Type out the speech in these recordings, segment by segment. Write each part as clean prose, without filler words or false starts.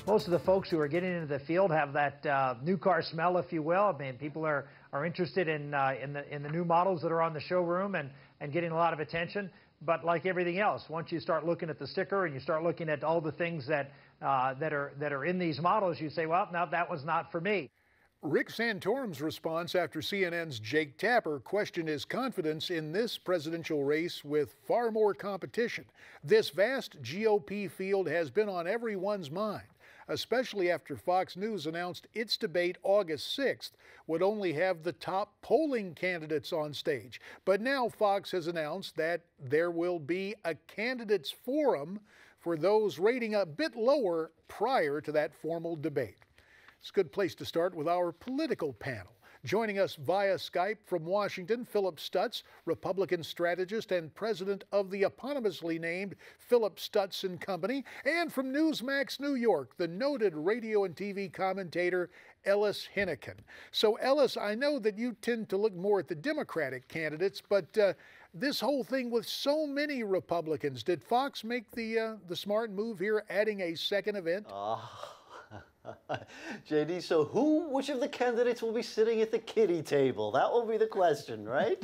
Most of the folks who are getting into the field have that new car smell, if you will. I mean, people are interested in the new models that are on the showroom and getting a lot of attention. But like everything else, once you start looking at the sticker and you start looking at all the things that are in these models, you say, well, now that was not for me. Rick Santorum's response after CNN's Jake Tapper questioned his confidence in this presidential race with far more competition. This vast GOP field has been on everyone's mind, especially after Fox News announced its debate August 6th would only have the top polling candidates on stage. But now Fox has announced that there will be a candidates forum for those rating a bit lower prior to that formal debate. It's a good place to start with our political panel. Joining us via Skype from Washington, Phillip Stutts, Republican strategist and president of the eponymously named Phillip Stutts and Company, and from Newsmax, New York, the noted radio and TV commentator Ellis Henican. So, Ellis, I know that you tend to look more at the Democratic candidates, but this whole thing with so many Republicans, did Fox make the smart move here, adding a second event? JD, so which of the candidates will be sitting at the kiddie table? That will be the question, right?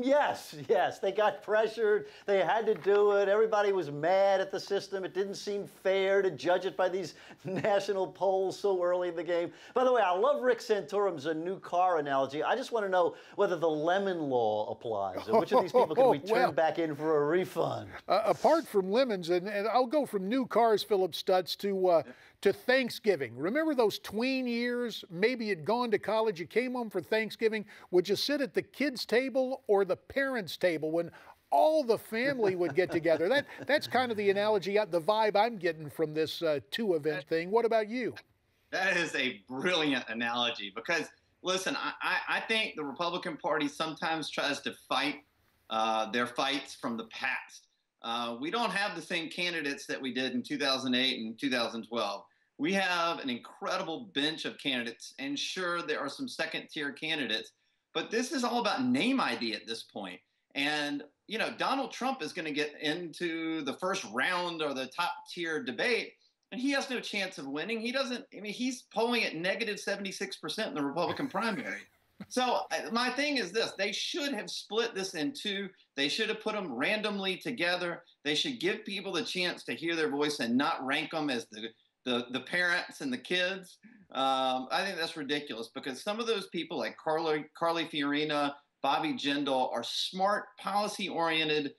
Yes, they got pressured. They had to do it. Everybody was mad at the system. It didn't seem fair to judge it by these national polls so early in the game. By the way, I love Rick Santorum's new car analogy. I just want to know whether the lemon law applies. Or which of these people can we turn back in for a refund? Apart from lemons, and I'll go from new cars, Phillip Stutts, to Thanksgiving. Remember those tween years? Maybe you'd gone to college, you came home for Thanksgiving. Would you sit at the kids' table or the parents' table when all the family would get together? That's kind of the analogy, the vibe I'm getting from this two-event thing. What about you? That is a brilliant analogy because, listen, I think the Republican Party sometimes tries to fight their fights from the past. We don't have the same candidates that we did in 2008 and 2012. We have an incredible bench of candidates, and sure, there are some second-tier candidates, but this is all about name ID at this point. And, you know, Donald Trump is going to get into the first round or the top-tier debate, and he has no chance of winning. He's polling at negative 76% in the Republican primary. So my thing is this: they should have split this in two. They should have put them randomly together. They should give people the chance to hear their voice and not rank them as the parents and the kids. I think that's ridiculous because some of those people like Carly Fiorina, Bobby Jindal are smart, policy-oriented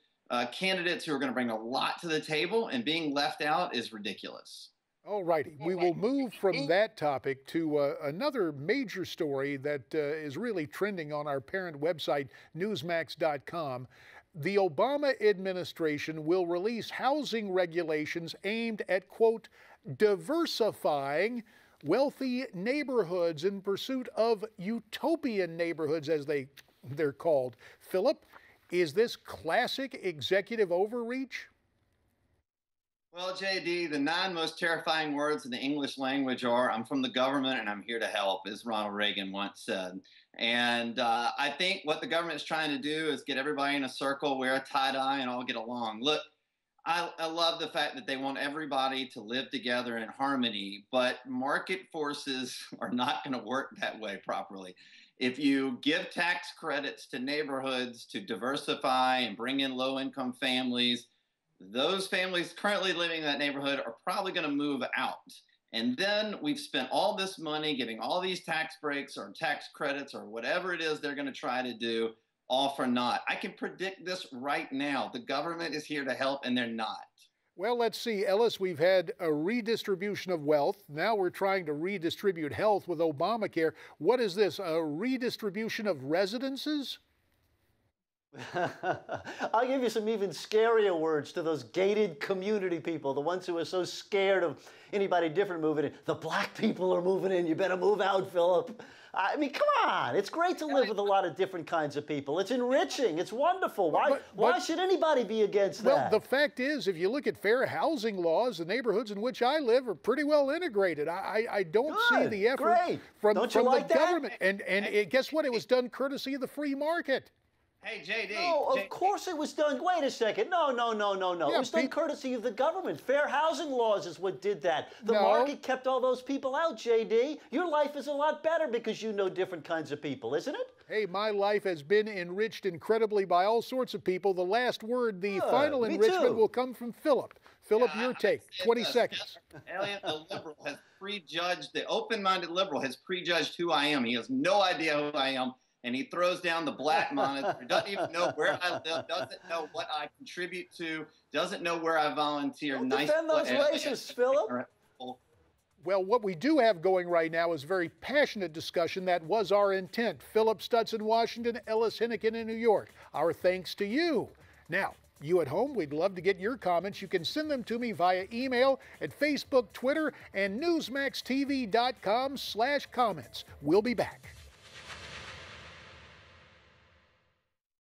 candidates who are going to bring a lot to the table, and being left out is ridiculous. All righty. We will move from that topic to another major story that is really trending on our parent website, Newsmax.com. The Obama administration will release housing regulations aimed at, quote, diversifying wealthy neighborhoods in pursuit of utopian neighborhoods, as they're called. Phillip, is this classic executive overreach? Well, JD, the 9 most terrifying words in the English language are, I'm from the government and I'm here to help, as Ronald Reagan once said. And I think what the government is trying to do is get everybody in a circle, wear a tie-dye, and all get along. Look, I love the fact that they want everybody to live together in harmony, but market forces are not going to work that way properly. If you give tax credits to neighborhoods to diversify and bring in low-income families, those families currently living in that neighborhood are probably going to move out. And then we've spent all this money giving all these tax breaks or tax credits or whatever it is they're going to try to do, all for naught. I can predict this right now. The government is here to help, and they're not. Well, let's see, Ellis, we've had a redistribution of wealth. Now we're trying to redistribute health with Obamacare. What is this, a redistribution of residences? I'll give you some even scarier words to those gated community people, the ones who are so scared of anybody different moving in. The black people are moving in. You better move out, Phillip. I mean, come on. It's great to live with a lot of different kinds of people. It's enriching. It's wonderful. Why should anybody be against that? Well, the fact is, if you look at fair housing laws, the neighborhoods in which I live are pretty well integrated. I don't see the effort from the government. And guess what? It was done courtesy of the free market. Hey, JD. No, of course it was done. Wait a second. No. Yeah, It was done courtesy of the government. Fair housing laws is what did that. The No. market kept all those people out, JD. Your life is a lot better because you know different kinds of people, isn't it? Hey, my life has been enriched incredibly by all sorts of people. The last word, the final me enrichment, too. will come from Phillip. Phillip, your take. 20 seconds. Elliot, the liberal has prejudged, the open-minded liberal has prejudged who I am. He has no idea who I am. And he throws down the black monitor, doesn't even know where I live, doesn't know what I contribute to, doesn't know where I volunteer. Don't defend those racists, Phillip. Well, what we do have going right now is a very passionate discussion. That was our intent. Phillip, Stutts in Washington, Ellis, Henican in New York. Our thanks to you. Now, you at home, we'd love to get your comments. You can send them to me via email at Facebook, Twitter, and newsmaxtv.com/comments. We'll be back.